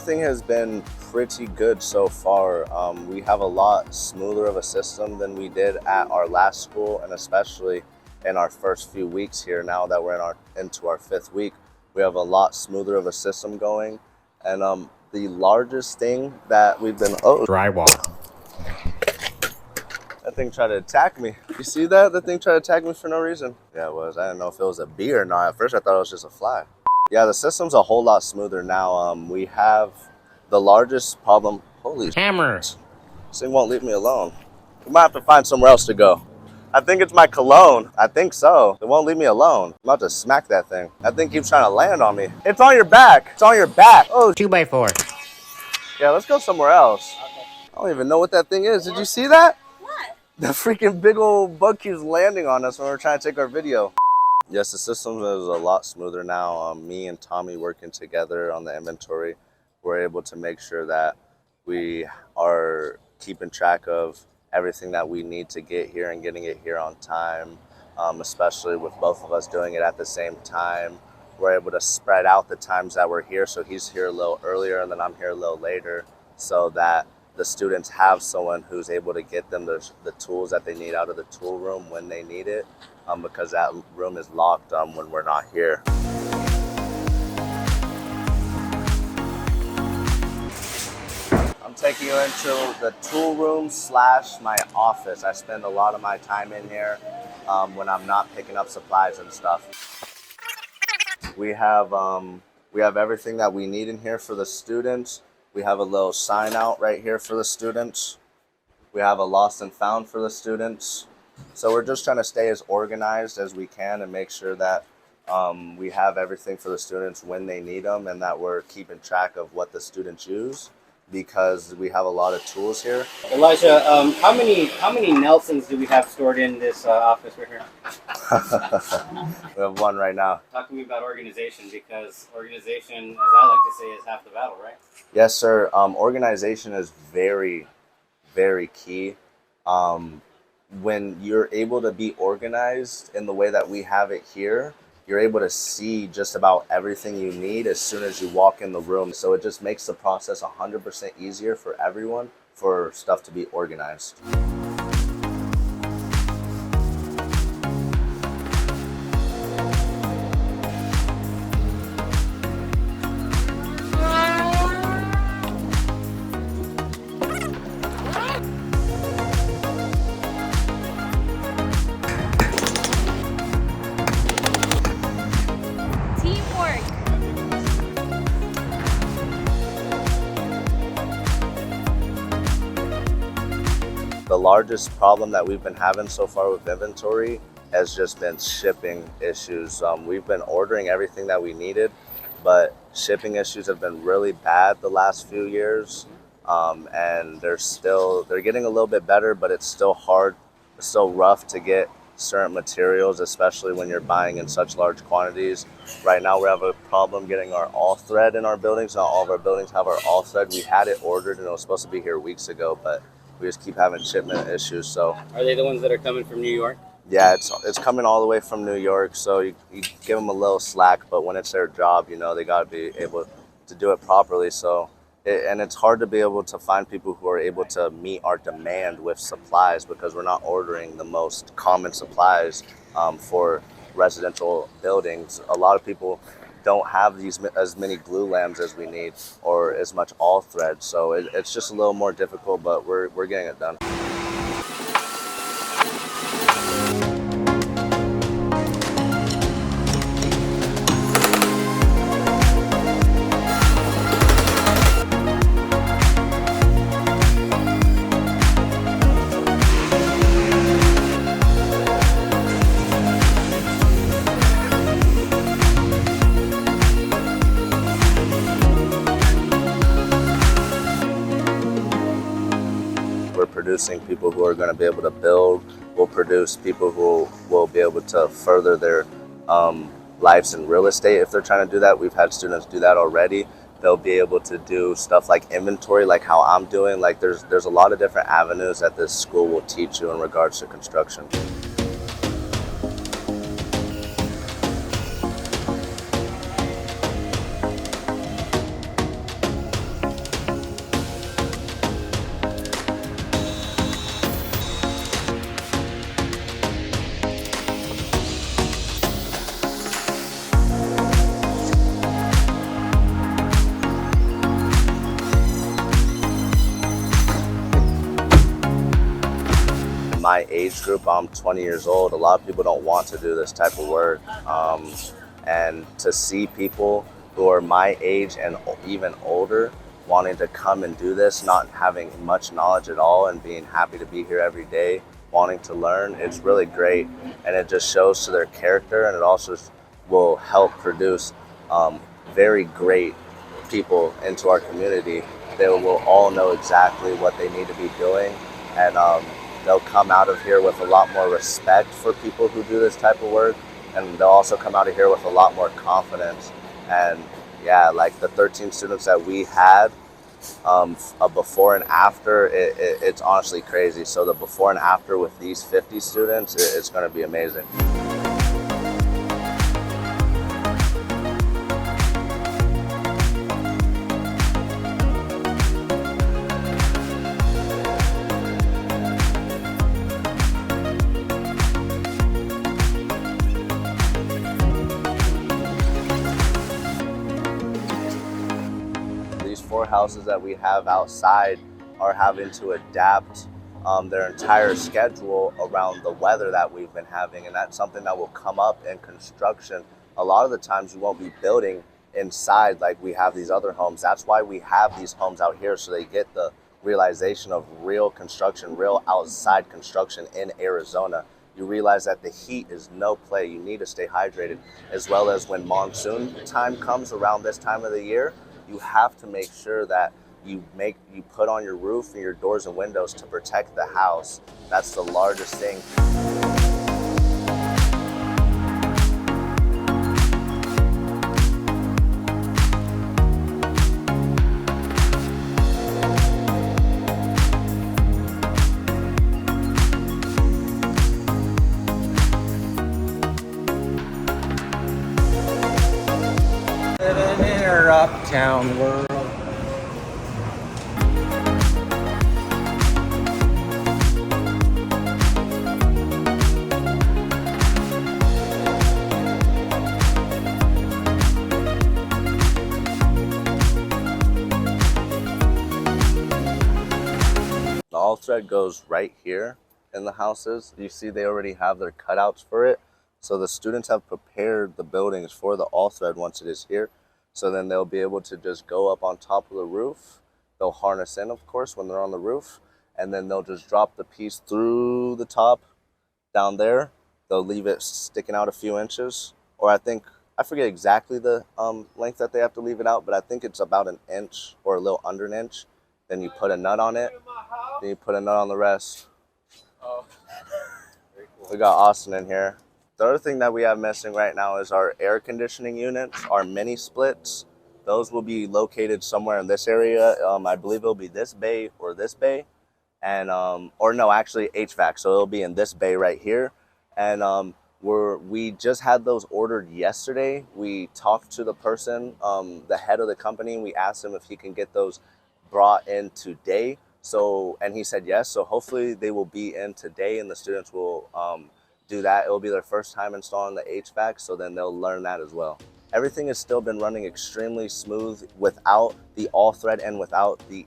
Everything has been pretty good so far. We have a lot smoother of a system than we did at our last school, and especially in our first few weeks here. Now that we're into our 5th week, we have a lot smoother of a system going. And the largest thing that we've been drywall. That thing tried to attack me. You see that? That thing tried to attack me for no reason. Yeah, it was. I didn't know if it was a bee or not. At first, I thought it was just a fly. Yeah, the system's a whole lot smoother now. We have the largest problem. Holy Hammer. This thing won't leave me alone. We might have to find somewhere else to go. I think it's my cologne. I think so. It won't leave me alone. I'm about to smack that thing. That thing keeps trying to land on me. It's on your back. It's on your back. Oh, 2x4. yeah, let's go somewhere else. Okay. I don't even know what that thing is. Did you see that? What? The freaking big old bug keeps landing on us when we're trying to take our video. Yes, the system is a lot smoother now. Me and Tommy working together on the inventory, we're able to make sure that we are keeping track of everything that we need to get here and getting it here on time, especially with both of us doing it at the same time. We're able to spread out the times that we're here, so he's here a little earlier and then I'm here a little later, so that the students have someone who's able to get them the tools that they need out of the tool room when they need it, because that room is locked when we're not here. I'm taking you into the tool room / my office. I spend a lot of my time in here when I'm not picking up supplies and stuff. We have everything that we need in here for the students. We have a little sign out right here for the students. We have a lost and found for the students. So we're just trying to stay as organized as we can and make sure that we have everything for the students when they need them, and that we're keeping track of what the students use, because we have a lot of tools here. Elijah, how many Nelsons do we have stored in this office right here? We have one right now. Talk to me about organization, because organization, as I like to say, is half the battle, right? Yes, sir. Organization is very, very key. When you're able to be organized in the way that we have it here, you're able to see just about everything you need as soon as you walk in the room. So it just makes the process 100% easier for everyone for stuff to be organized. The largest problem that we've been having so far with inventory has just been shipping issues. We've been ordering everything that we needed, but shipping issues have been really bad the last few years. And they're getting a little bit better, but it's still hard, it's still rough to get certain materials, especially when you're buying in such large quantities. Right now we have a problem getting our all thread in our buildings. Not all of our buildings have our all thread. We had it ordered and it was supposed to be here weeks ago, but we just keep having shipment issues. So are they the ones that are coming from New York? Yeah, it's coming all the way from New York, so you give them a little slack, but when it's their job, you know, they got to be able to do it properly. So and it's hard to be able to find people who are able to meet our demand with supplies, because we're not ordering the most common supplies for residential buildings. A lot of people don't have as many glue lambs as we need, or as much all thread. So it's just a little more difficult, but we're getting it done. Producing people who are going to be able to build. We'll produce people who will be able to further their lives in real estate if they're trying to do that. We've had students do that already. They'll be able to do stuff like inventory, like how I'm doing. Like there's a lot of different avenues that this school will teach you in regards to construction. my age group, I'm 20 years old, a lot of people don't want to do this type of work. And to see people who are my age and even older wanting to come and do this, not having much knowledge at all and being happy to be here every day, wanting to learn, it's really great. And it just shows to their character, and it also will help produce very great people into our community. They will all know exactly what they need to be doing, and they'll come out of here with a lot more respect for people who do this type of work, and they'll also come out of here with a lot more confidence. And yeah, like the 13 students that we had, a before and after, it's honestly crazy. So the before and after with these 50 students, it's going to be amazing. These 4 houses that we have outside are having to adapt their entire schedule around the weather that we've been having, and that's something that will come up in construction. A lot of the times you won't be building inside like we have these other homes. That's why we have these homes out here, so they get the realization of real construction, real outside construction in Arizona. You realize that the heat is no play. You need to stay hydrated, as well as when monsoon time comes around this time of the year, you have to make sure that you put on your roof and your doors and windows to protect the house. That's the largest thing. Living in our uptown world. The all thread goes right here in the houses. You see they already have their cutouts for it. So the students have prepared the buildings for the all thread once it is here. So then they'll be able to just go up on top of the roof. They'll harness in, of course, when they're on the roof. And then they'll just drop the piece through the top down there. They'll leave it sticking out a few inches. Or I forget exactly the length that they have to leave it out, but I think it's about an inch or a little under an inch. Then you put a nut on it. Then you put a nut on the rest. Oh, very cool. We got Austin in here. The other thing that we have missing right now is our air conditioning units, our mini splits. Those will be located somewhere in this area. I believe it'll be this bay or this bay. And, or no, actually HVAC. So it'll be in this bay right here. And we just had those ordered yesterday. We talked to the person, the head of the company. We asked him if he can get those brought in today. And he said yes. So hopefully they will be in today, and the students will do that. It will be their first time installing the HVAC, so then they'll learn that as well. Everything has still been running extremely smooth without the all thread and without the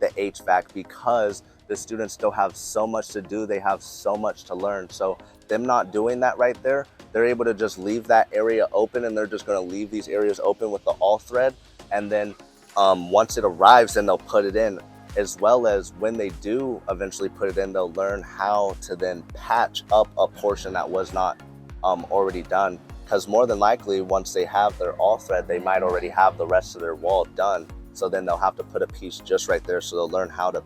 HVAC, because the students still have so much to do. They have so much to learn. So them not doing that right there, they're able to just leave that area open, and they're just going to leave these areas open with the all thread. And then once it arrives, then they'll put it in. As well as when they do eventually put it in, they'll learn how to then patch up a portion that was not already done. Because more than likely, once they have their all thread, they might already have the rest of their wall done. So then they'll have to put a piece just right there. So they'll learn how to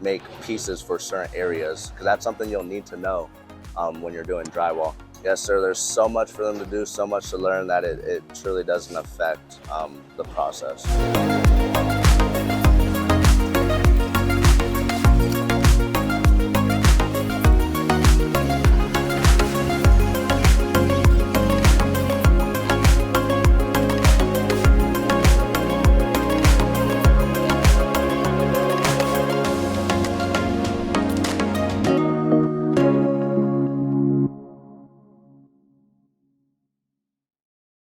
make pieces for certain areas, because that's something you'll need to know when you're doing drywall. Yes, sir, there's so much for them to do, so much to learn, that it truly doesn't affect the process.